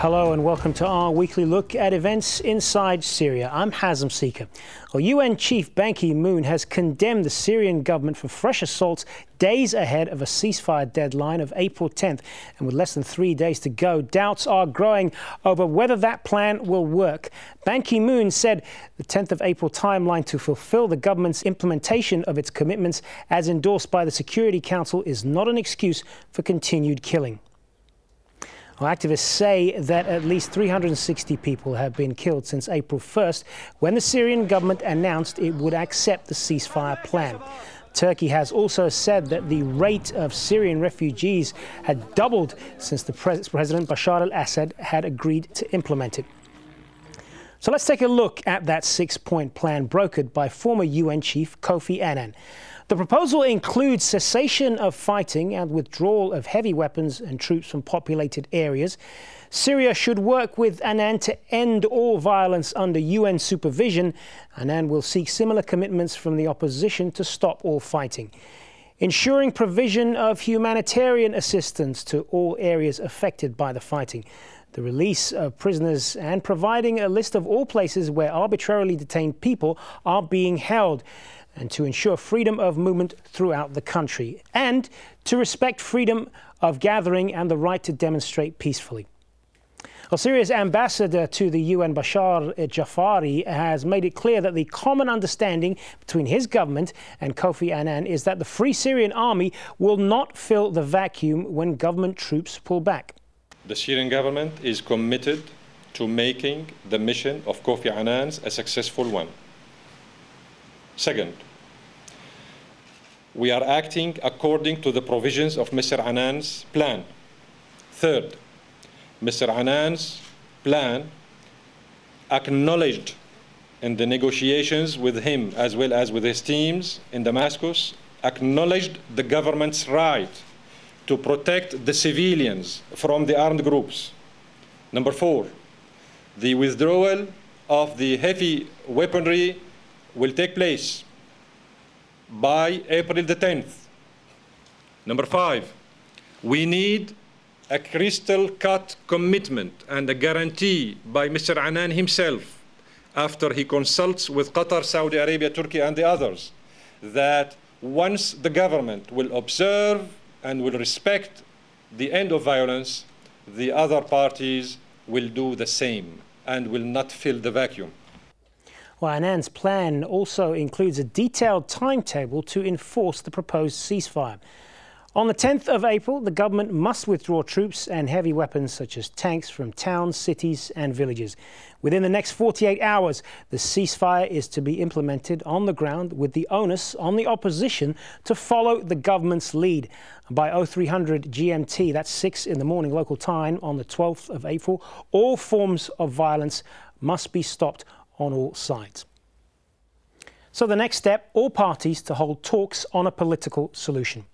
Hello and welcome to our weekly look at events inside Syria. I'm Hazem Seeker. Well, UN Chief Ban Ki-moon has condemned the Syrian government for fresh assaults days ahead of a ceasefire deadline of April 10th. And with less than 3 days to go, doubts are growing over whether that plan will work. Ban Ki-moon said the 10th of April timeline to fulfill the government's implementation of its commitments as endorsed by the Security Council is not an excuse for continued killing. Well, activists say that at least 360 people have been killed since April 1st, when the Syrian government announced it would accept the ceasefire plan. Turkey has also said that the rate of Syrian refugees had doubled since the President Bashar al-Assad had agreed to implement it. So let's take a look at that six-point plan brokered by former UN Chief Kofi Annan. The proposal includes cessation of fighting and withdrawal of heavy weapons and troops from populated areas. Syria should work with Annan to end all violence under UN supervision. Annan will seek similar commitments from the opposition to stop all fighting. Ensuring provision of humanitarian assistance to all areas affected by the fighting. The release of prisoners and providing a list of all places where arbitrarily detained people are being held, and to ensure freedom of movement throughout the country, and to respect freedom of gathering and the right to demonstrate peacefully. Well, Syria's ambassador to the UN, Bashar Jafari, has made it clear that the common understanding between his government and Kofi Annan is that the Free Syrian Army will not fill the vacuum when government troops pull back. The Syrian government is committed to making the mission of Kofi Annan a successful one. Second, we are acting according to the provisions of Mr. Annan's plan. Third, Mr. Annan's plan, acknowledged in the negotiations with him as well as with his teams in Damascus, acknowledged the government's right to protect the civilians from the armed groups. Number four, the withdrawal of the heavy weaponry will take place by April the 10th. Number five, we need a crystal-cut commitment and a guarantee by Mr. Annan himself, after he consults with Qatar, Saudi Arabia, Turkey, and the others, that once the government will observe and will respect the end of violence, the other parties will do the same and will not fill the vacuum. Well, Annan's plan also includes a detailed timetable to enforce the proposed ceasefire. On the 10th of April, the government must withdraw troops and heavy weapons such as tanks from towns, cities and villages. Within the next 48 hours, the ceasefire is to be implemented on the ground, with the onus on the opposition to follow the government's lead. By 0300 GMT, that's 6 in the morning local time on the 12th of April, all forms of violence must be stopped on all sides. So the next step, all parties to hold talks on a political solution.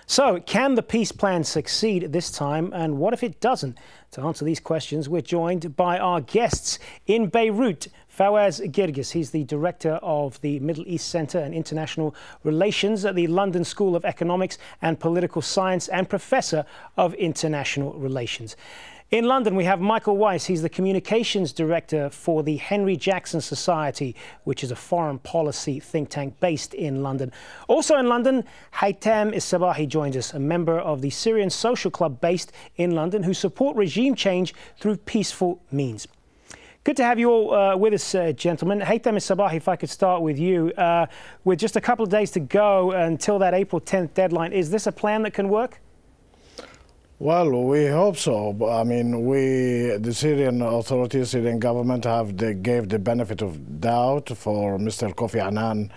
So can the peace plan succeed this time, and what if it doesn't? To answer these questions, we're joined by our guests in Beirut. Fawaz Girgis, he's the director of the Middle East Center and International Relations at the London School of Economics and Political Science and professor of international relations. In London, we have Michael Weiss. He's the communications director for the Henry Jackson Society, which is a foreign policy think tank based in London. Also in London, Haytham Sabahi joins us, a member of the Syrian Social Club based in London, who support regime change through peaceful means. Good to have you all with us, gentlemen. Haytham Sabahi, if I could start with you. With just a couple of days to go until that April 10th deadline, is this a plan that can work? Well, we hope so. I mean, the Syrian authorities, Syrian government gave the benefit of doubt for Mr. Kofi Annan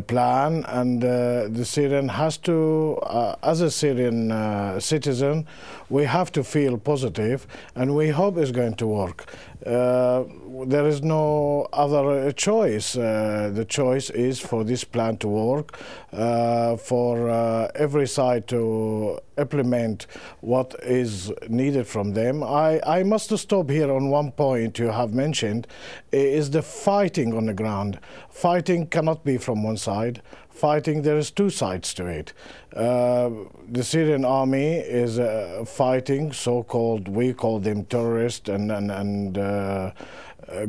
plan, and the Syrian has to, as a Syrian citizen, we have to feel positive, and we hope it's going to work. There is no other choice. The choice is for this plan to work, for every side to implement what is needed from them. I must stop here on one point you have mentioned, is the fighting on the ground. Fighting cannot be from one side. fighting, there is two sides to it. The Syrian army is fighting so-called, we call them terrorists and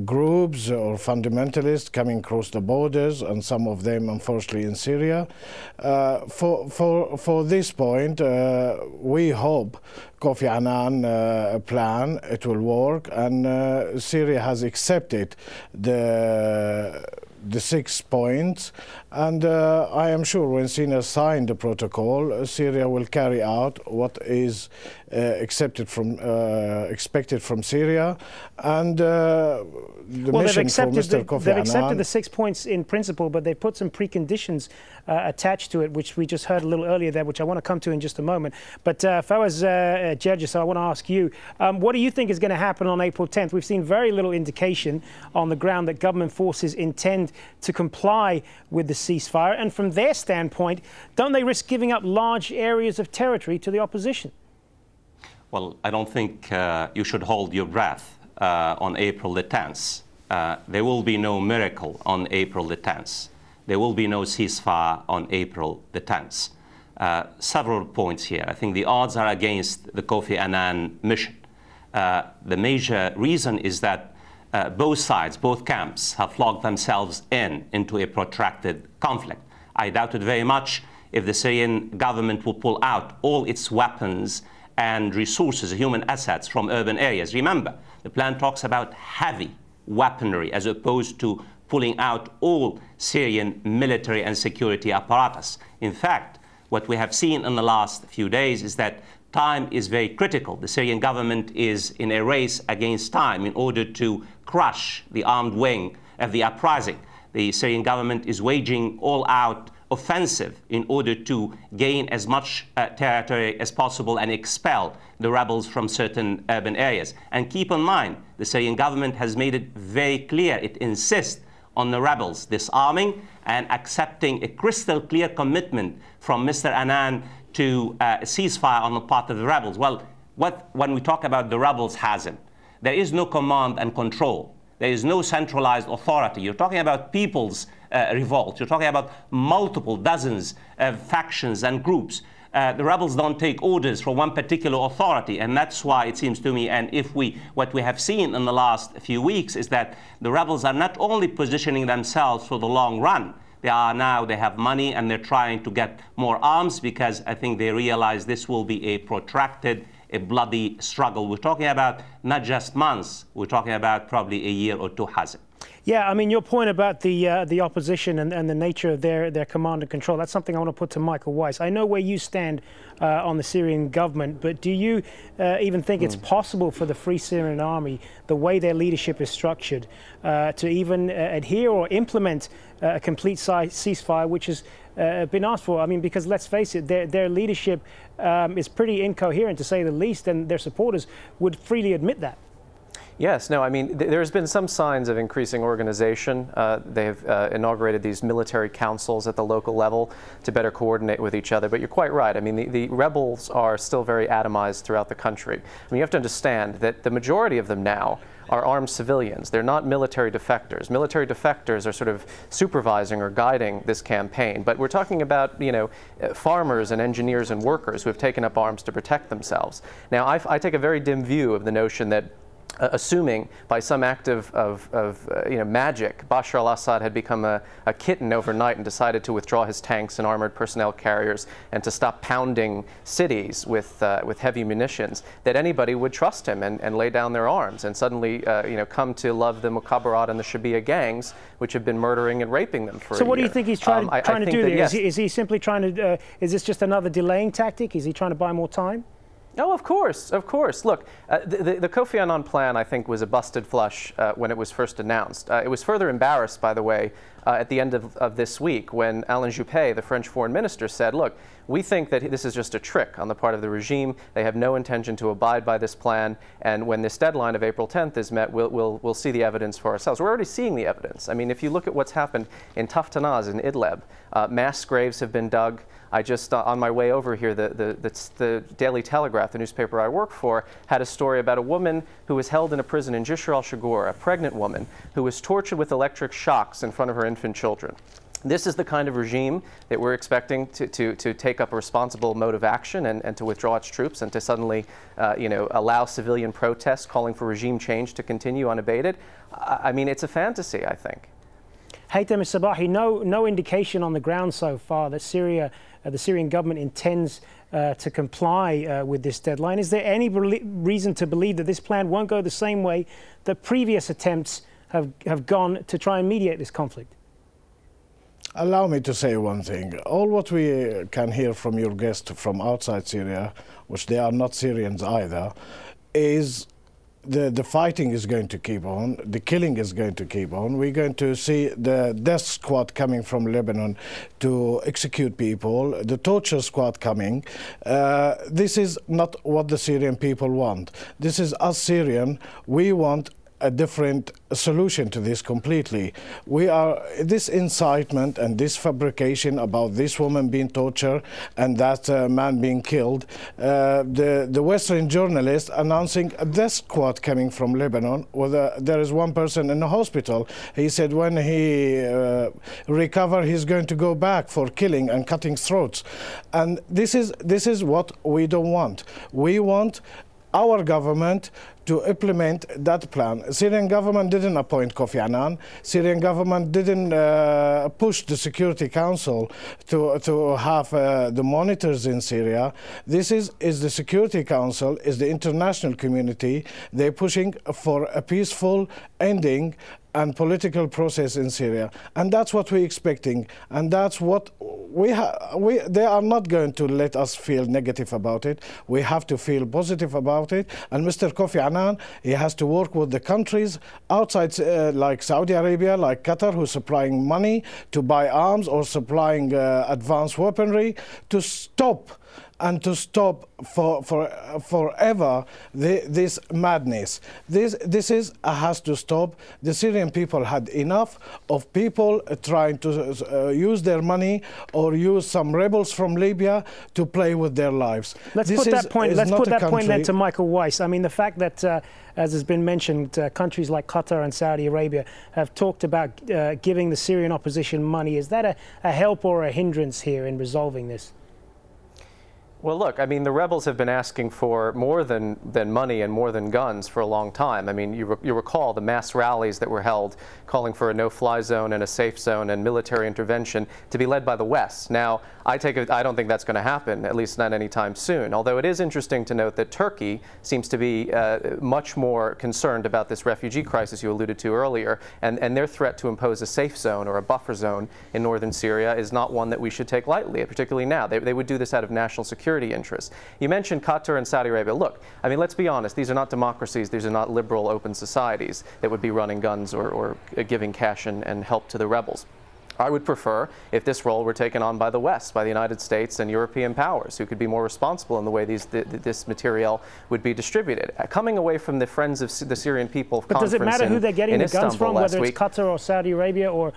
groups or fundamentalists coming across the borders, and some of them unfortunately in Syria. For this point, we hope Kofi Annan plan, it will work, and Syria has accepted the 6 points, and I am sure when Syria signed the protocol, Syria will carry out what is expected from Syria, and the mission for Mr. Kofi Annan. They've accepted the 6 points in principle, but they've put some preconditions attached to it, which we just heard a little earlier there, which I want to come to in just a moment. But Fawaz Gerges, I want to ask you, what do you think is going to happen on April 10th? We've seen very little indication on the ground that government forces intend to comply with the ceasefire, and from their standpoint, don't they risk giving up large areas of territory to the opposition? Well, I don't think you should hold your breath on April the 10th. There will be no miracle on April the 10th. There will be no ceasefire on April the 10th. Several points here. I think the odds are against the Kofi Annan mission. The major reason is that both sides, both camps, have locked themselves into a protracted conflict. I doubt it very much if the Syrian government will pull out all its weapons and resources, human assets from urban areas. Remember, the plan talks about heavy weaponry as opposed to pulling out all Syrian military and security apparatus. In fact, what we have seen in the last few days is that time is very critical. The Syrian government is in a race against time in order to crush the armed wing of the uprising. The Syrian government is waging all-out offensive in order to gain as much territory as possible and expel the rebels from certain urban areas. And keep in mind, the Syrian government has made it very clear it insists on the rebels disarming and accepting a crystal clear commitment from Mr. Annan to a ceasefire on the part of the rebels. Well, when we talk about the rebels, Hazem, there is no command and control. There is no centralized authority. You're talking about people's revolt. You're talking about multiple dozens of factions and groups. The rebels don't take orders from one particular authority, and that's why it seems to me, and what we have seen in the last few weeks is that the rebels are not only positioning themselves for the long run, they have money and they're trying to get more arms because I think they realize this will be a protracted, a bloody struggle. We're talking about not just months, we're talking about probably a year or two, Hazem. Yeah, I mean, your point about the opposition and the nature of their command and control, that's something I want to put to Michael Weiss. I know where you stand on the Syrian government, but do you even think it's possible for the Free Syrian Army, the way their leadership is structured, to even adhere or implement a complete ceasefire, which has been asked for? I mean, because let's face it, their leadership is pretty incoherent, to say the least, and their supporters would freely admit that. Yes, no, I mean, there's been some signs of increasing organization. They've inaugurated these military councils at the local level to better coordinate with each other. But you're quite right. I mean, the rebels are still very atomized throughout the country. I mean, you have to understand that the majority of them now are armed civilians. They're not military defectors. Military defectors are sort of supervising or guiding this campaign. But we're talking about, you know, farmers and engineers and workers who have taken up arms to protect themselves. Now, I take a very dim view of the notion that assuming by some act of magic, Bashar al-Assad had become a kitten overnight and decided to withdraw his tanks and armored personnel carriers and to stop pounding cities with heavy munitions, that anybody would trust him and lay down their arms and suddenly come to love the Mukhabarat and the Shabia gangs, which have been murdering and raping them for a year. So what do you think he's trying to do there? Yes. Is he simply trying to, is this just another delaying tactic? Is he trying to buy more time? Oh, of course, of course. Look, the Kofi Annan plan, I think, was a busted flush when it was first announced. It was further embarrassed, by the way, at the end of this week when Alain Juppé, the French foreign minister, said, look, we think that this is just a trick on the part of the regime. They have no intention to abide by this plan. And when this deadline of April 10th is met, we'll see the evidence for ourselves. We're already seeing the evidence. I mean, if you look at what's happened in Taftanaz in Idlib, mass graves have been dug. I just, on my way over here, the Daily Telegraph, the newspaper I work for, had a story about a woman who was held in a prison in Jisr al-Shagour, a pregnant woman who was tortured with electric shocks in front of her infant children. This is the kind of regime that we're expecting to take up a responsible mode of action and to withdraw its troops and to suddenly, allow civilian protests calling for regime change to continue unabated. I mean, it's a fantasy, I think. Haytham Sabahi, no indication on the ground so far that Syria, the Syrian government intends to comply with this deadline. Is there any reason to believe that this plan won't go the same way that previous attempts have gone to try and mediate this conflict? Allow me to say one thing. All what we can hear from your guest from outside Syria, which they are not Syrians either, is the fighting is going to keep on, the killing is going to keep on. We're going to see the death squad coming from Lebanon to execute people, the torture squad coming. This is not what the Syrian people want. This is us Syrian. We want a different solution to this completely. This incitement and this fabrication about this woman being tortured and that man being killed, the Western journalist announcing a death squad coming from Lebanon, where there is one person in the hospital. He said when he recovers, he's going to go back for killing and cutting throats. And this is what we don't want. We want our government to implement that plan. Syrian government didn't appoint Kofi Annan. Syrian government didn't push the Security Council to have the monitors in Syria. This is the Security Council, is the international community. They're pushing for a peaceful ending and political process in Syria, and that's what we're expecting, and that's what they are not going to let us feel negative about it. We have to feel positive about it, and Mr. Kofi Annan, he has to work with the countries outside, like Saudi Arabia, like Qatar, who's supplying money to buy arms or supplying advanced weaponry, to stop forever this madness. This has to stop. The Syrian people had enough of people trying to use their money or use some rebels from Libya to play with their lives. Let's put that point then to Michael Weiss. I mean, the fact that, as has been mentioned, countries like Qatar and Saudi Arabia have talked about giving the Syrian opposition money. Is that a help or a hindrance here in resolving this? Well, look, I mean, the rebels have been asking for more than money and more than guns for a long time. I mean, you recall the mass rallies that were held calling for a no-fly zone and a safe zone and military intervention to be led by the West. Now, I don't think that's going to happen, at least not anytime soon, although it is interesting to note that Turkey seems to be much more concerned about this refugee crisis you alluded to earlier, and their threat to impose a safe zone or a buffer zone in northern Syria is not one that we should take lightly, particularly now. They would do this out of national security interests. You mentioned Qatar and Saudi Arabia. Look, I mean, let's be honest, these are not democracies, these are not liberal open societies that would be running guns or giving cash and help to the rebels. I would prefer if this role were taken on by the West, by the United States and European powers, who could be more responsible in the way this material would be distributed. Coming away from the Friends of the Syrian People But does it matter who they're getting the guns from, whether it's Qatar or Saudi Arabia or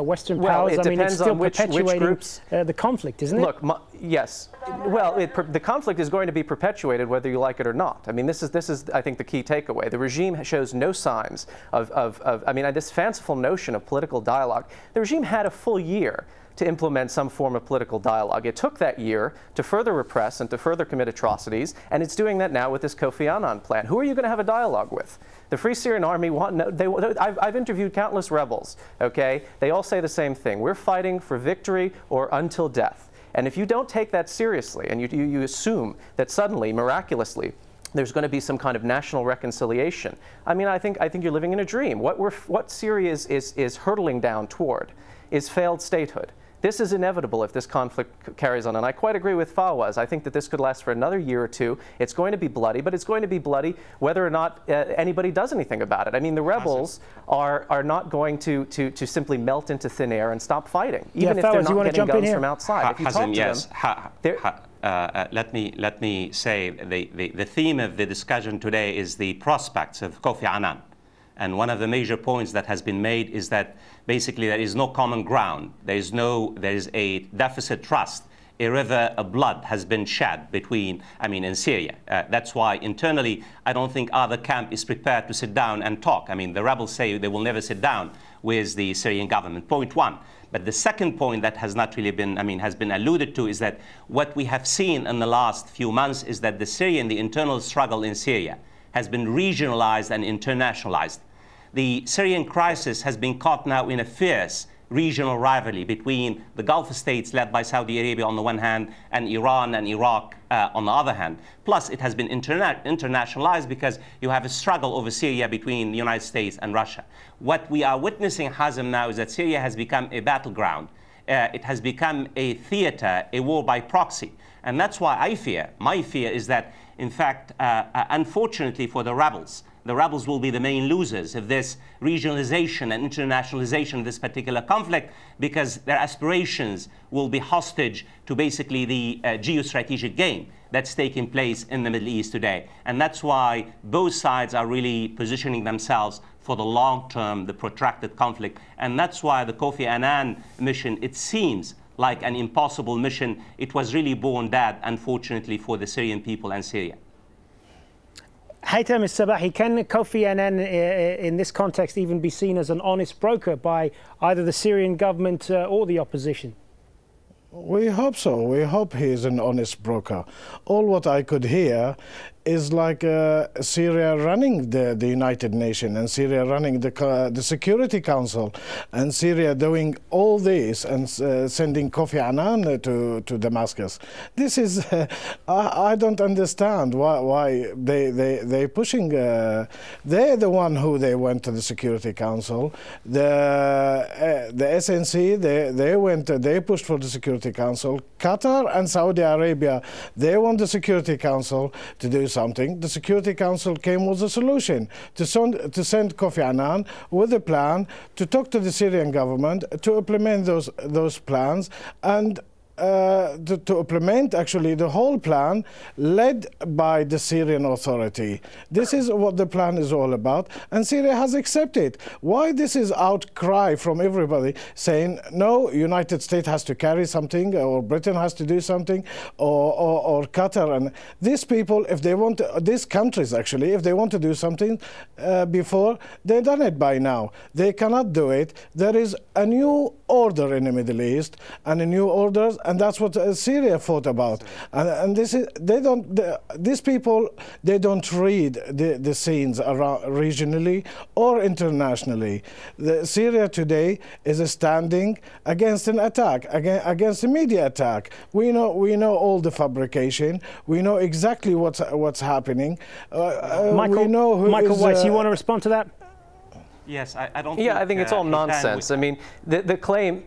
Western powers? It depends, I mean, it's still on which groups. The conflict, isn't it? Look, yes. Well, the conflict is going to be perpetuated whether you like it or not. I mean, this is I think, the key takeaway. The regime shows no signs I mean, this fanciful notion of political dialogue. The regime had a full year to implement some form of political dialogue. It took that year to further repress and to further commit atrocities, and it's doing that now with this Kofi Annan plan. Who are you going to have a dialogue with? The Free Syrian Army I've interviewed countless rebels, okay? They all say the same thing. We're fighting for victory or until death. And if you don't take that seriously and you assume that suddenly, miraculously, there's going to be some kind of national reconciliation, I mean, I think you're living in a dream. What Syria is hurtling down toward is failed statehood. This is inevitable if this conflict carries on, and I quite agree with Fawaz. I think that this could last for another year or two. It's going to be bloody, but it's going to be bloody whether or not anybody does anything about it. I mean, the rebels are not going to simply melt into thin air and stop fighting, even if they're not getting guns from outside. If you talk to them, let me say the theme of the discussion today is the prospects of Kofi Annan. And one of the major points that has been made is that basically there is no common ground. There is a deficit trust a river of blood has been shed between, in Syria. That's why internally, I don't think either camp is prepared to sit down and talk. The rebels say they will never sit down with the Syrian government, point one. But the second point that has not really been, has been alluded to is that what we have seen in the last few months is that the internal struggle in Syria has been regionalized and internationalized. The Syrian crisis has been caught now in a fierce regional rivalry between the Gulf states led by Saudi Arabia on the one hand and Iran and Iraq on the other hand. Plus, it has been internationalized because you have a struggle over Syria between the United States and Russia. What we are witnessing, Hazem, now is that Syria has become a battleground. It has become a theater, a war by proxy. And that's why my fear is that, in fact, unfortunately for the rebels will be the main losers of this regionalization and internationalization of this particular conflict, because their aspirations will be hostage to basically the geostrategic game that's taking place in the Middle East today. And that's why both sides are really positioning themselves for the long term, the protracted conflict. And that's why the Kofi Annan mission, it seems like an impossible mission. It was really born dead, unfortunately, for the Syrian people and Syria. Haytham Sabahi, can Kofi Annan in this context even be seen as an honest broker by either the Syrian government or the opposition? We hope so. We hope he is an honest broker. All what I could hear is like Syria running the United Nations and Syria running the Security Council and Syria doing all this and sending Kofi Annan to Damascus. This is, I don't understand why they pushing, they're the one who they went to the Security Council. The SNC, they pushed for the Security Council. Qatar and Saudi Arabia, they want the Security Council to do something. The Security Council came with a solution to send Kofi Annan with a plan to talk to the Syrian government to implement those plans and to implement actually the whole plan led by the Syrian Authority. This is what the plan is all about, and Syria has accepted. Why this is outcry from everybody saying, no, United States has to carry something, or Britain has to do something, or Qatar. And these people, if they want to, these countries actually, if they want to do something before, they've done it by now. They cannot do it. There is a new order in the Middle East, and a new orders, and that's what Syria fought about. And this is, these people, they don't read the scenes around regionally or internationally. Syria today is standing against an attack, against a media attack. We know all the fabrication. We know exactly what's happening. Michael, we know who Michael is, Weiss, you want to respond to that? Yes, I don't. Yeah, I think it's all nonsense. I mean, the claim.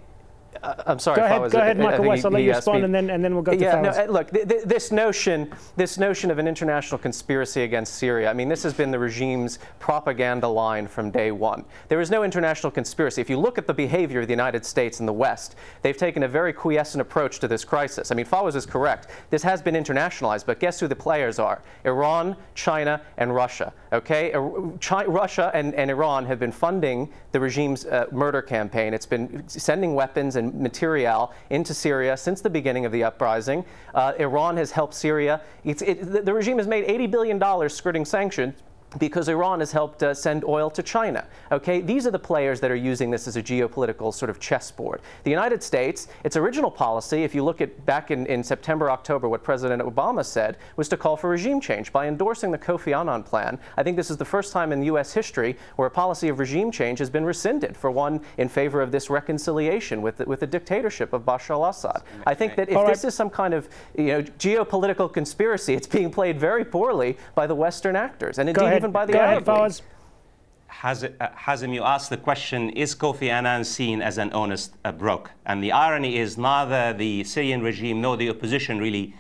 I'm sorry. Go ahead, Michael Weiss. I'll let you respond, and then we'll go to Fawaz. No, look, this notion of an international conspiracy against Syria. I mean, this has been the regime's propaganda line from day one. There is no international conspiracy. If you look at the behavior of the United States and the West, they've taken a very quiescent approach to this crisis. I mean, Fawaz is correct. This has been internationalized, but guess who the players are? Iran, China, and Russia. Okay, Russia and Iran have been funding the regime's murder campaign. It's been sending weapons and material into Syria since the beginning of the uprising. Iran has helped Syria. The regime has made $80 billion skirting sanctions because Iran has helped send oil to China. Okay, these are the players that are using this as a geopolitical sort of chessboard. The United States, its original policy, if you look at back in September, October, what President Obama said was to call for regime change by endorsing the Kofi Annan plan. I think this is the first time in U.S. history where a policy of regime change has been rescinded for one in favor of this reconciliation with the dictatorship of Bashar al-Assad. I think that if this is some kind of geopolitical conspiracy, it's being played very poorly by the Western actors, and indeed even by the Arab League. Hazem, you asked the question, is Kofi Annan seen as an honest broker? And the irony is neither the Syrian regime nor the opposition really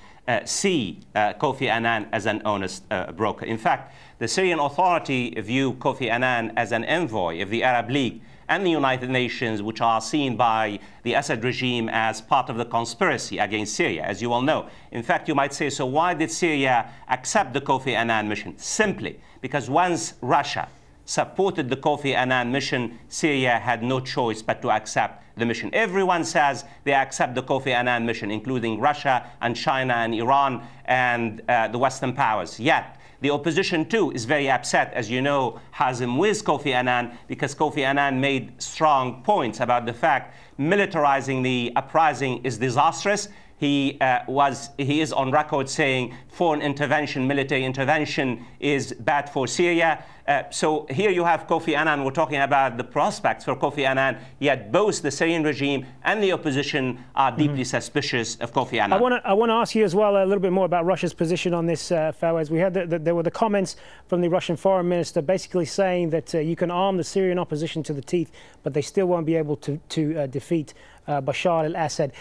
see Kofi Annan as an honest broker. In fact, the Syrian Authority view Kofi Annan as an envoy of the Arab League and the United Nations, which are seen by the Assad regime as part of the conspiracy against Syria, as you all know. In fact, you might say, so why did Syria accept the Kofi Annan mission? Simply because once Russia supported the Kofi Annan mission, Syria had no choice but to accept the mission. Everyone says they accept the Kofi Annan mission, including Russia and China and Iran and the Western powers. Yet, the opposition, too, is very upset, as you know, Hazem, with Kofi Annan, because Kofi Annan made strong points about the fact militarizing the uprising is disastrous. He is on record saying foreign intervention, military intervention is bad for Syria. So here you have Kofi Annan. We're talking about the prospects for Kofi Annan, yet both the Syrian regime and the opposition are deeply suspicious of Kofi Annan. I want to ask you as well a little bit more about Russia's position on this, Fawaz. We heard that there were the comments from the Russian foreign minister basically saying that you can arm the Syrian opposition to the teeth, but they still won't be able to defeat Bashar al-Assad.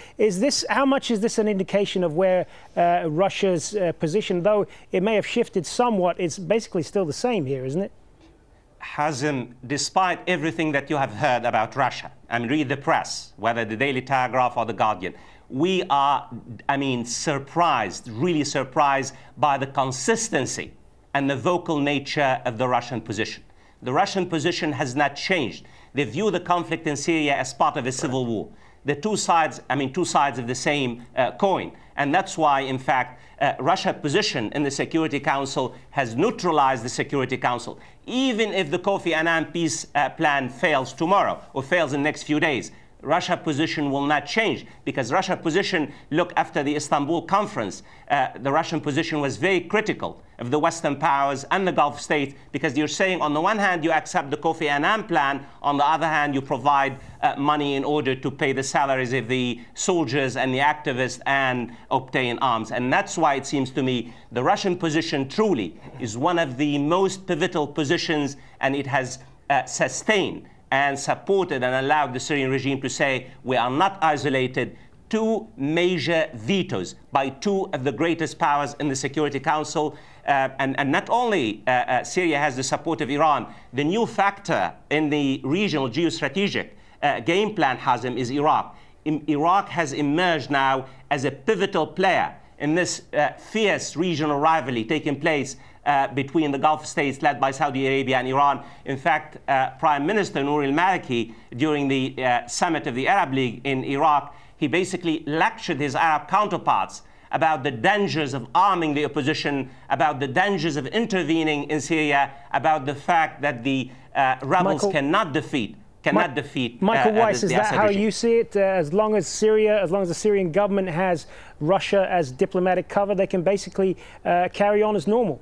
How much is this an indication of where Russia's position, though it may have shifted somewhat, it's basically still the same here, isn't it? Hazem, despite everything that you have heard about Russia, and read the press, whether the Daily Telegraph or the Guardian, we are, surprised, really surprised by the consistency and the vocal nature of the Russian position. The Russian position has not changed. They view the conflict in Syria as part of a civil war. The two sides of the same coin. And that's why, in fact, Russia's position in the Security Council has neutralized the Security Council. Even if the Kofi Annan peace plan fails tomorrow or fails in the next few days, Russia's position will not change, because Russia's position, look, after the Istanbul conference, the Russian position was very critical of the Western powers and the Gulf states, because you're saying on the one hand you accept the Kofi Annan plan, on the other hand you provide money in order to pay the salaries of the soldiers and the activists and obtain arms. And that's why it seems to me the Russian position truly is one of the most pivotal positions, and it has sustained and supported and allowed the Syrian regime to say we are not isolated. Two major vetoes by two of the greatest powers in the Security Council. And not only Syria has the support of Iran, the new factor in the regional geostrategic game plan, Hazem, is Iraq. Iraq has emerged now as a pivotal player in this fierce regional rivalry taking place between the Gulf states led by Saudi Arabia and Iran. In fact, Prime Minister Nouri al-Maliki, during the summit of the Arab League in Iraq, he basically lectured his Arab counterparts about the dangers of arming the opposition, about the dangers of intervening in Syria, about the fact that the rebels cannot defeat. Michael Weiss, is that how you see it? As long as the Syrian government has Russia as diplomatic cover, they can basically carry on as normal.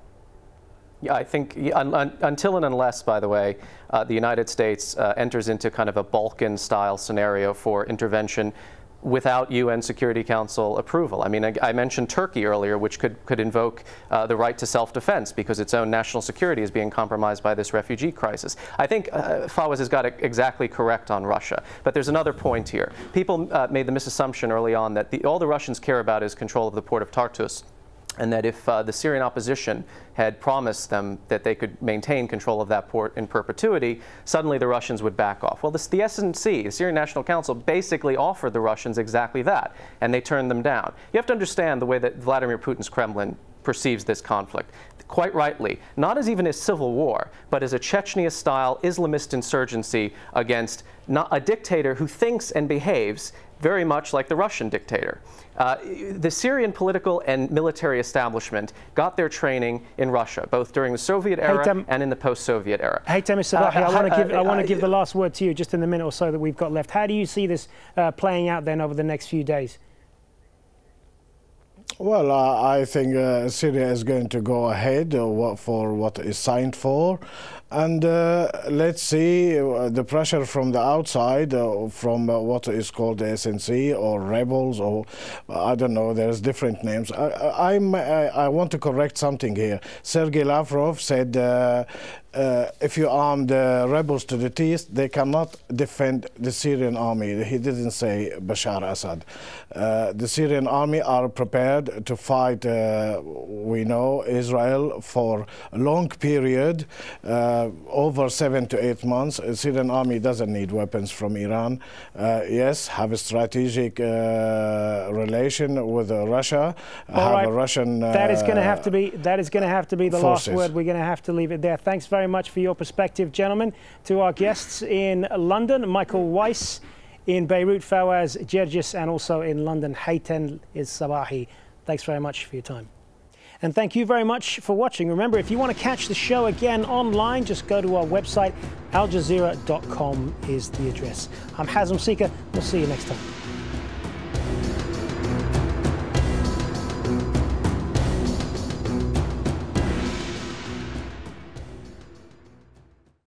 Yeah, I think until and unless, by the way, the United States enters into kind of a Balkan-style scenario for intervention without UN Security Council approval. I mean, I mentioned Turkey earlier, which could invoke the right to self-defense because its own national security is being compromised by this refugee crisis. I think Fawaz has got it exactly correct on Russia. But there's another point here. People made the misassumption early on that all the Russians care about is control of the port of Tartus, and that if the Syrian opposition had promised them that they could maintain control of that port in perpetuity, suddenly the Russians would back off. Well, the SNC, the Syrian National Council, basically offered the Russians exactly that, and they turned them down. You have to understand the way that Vladimir Putin's Kremlin perceives this conflict. Quite rightly, not as even a civil war, but as a Chechnya-style Islamist insurgency against a dictator who thinks and behaves very much like the Russian dictator. The Syrian political and military establishment got their training in Russia, both during the Soviet era and in the post-Soviet era. Haytham Sabahi, I want to give the last word to you just in the minute or so that we've got left. How do you see this playing out then over the next few days? Well, I think Syria is going to go ahead for what is signed for. And let's see the pressure from the outside, from what is called the SNC or rebels, or I don't know, there's different names. I want to correct something here. Sergei Lavrov said if you arm the rebels to the teeth, they cannot defend the Syrian army. He didn't say Bashar Assad. The Syrian army are prepared to fight, we know, Israel for a long period. over 7 to 8 months. The Syrian army doesn't need weapons from Iran. Yes, have a strategic relation with Russia. All have a Russian. That is going to have to be the forces. last word. We're going to have to leave it there. Thanks very much for your perspective, gentlemen. To our guests in London, Michael Weiss, in Beirut, Fawaz Gergis, and also in London, Hayten Sabahi. Thanks very much for your time. And thank you very much for watching. Remember, if you want to catch the show again online, just go to our website. aljazeera.com is the address. I'm Hazem Sika. We'll see you next time.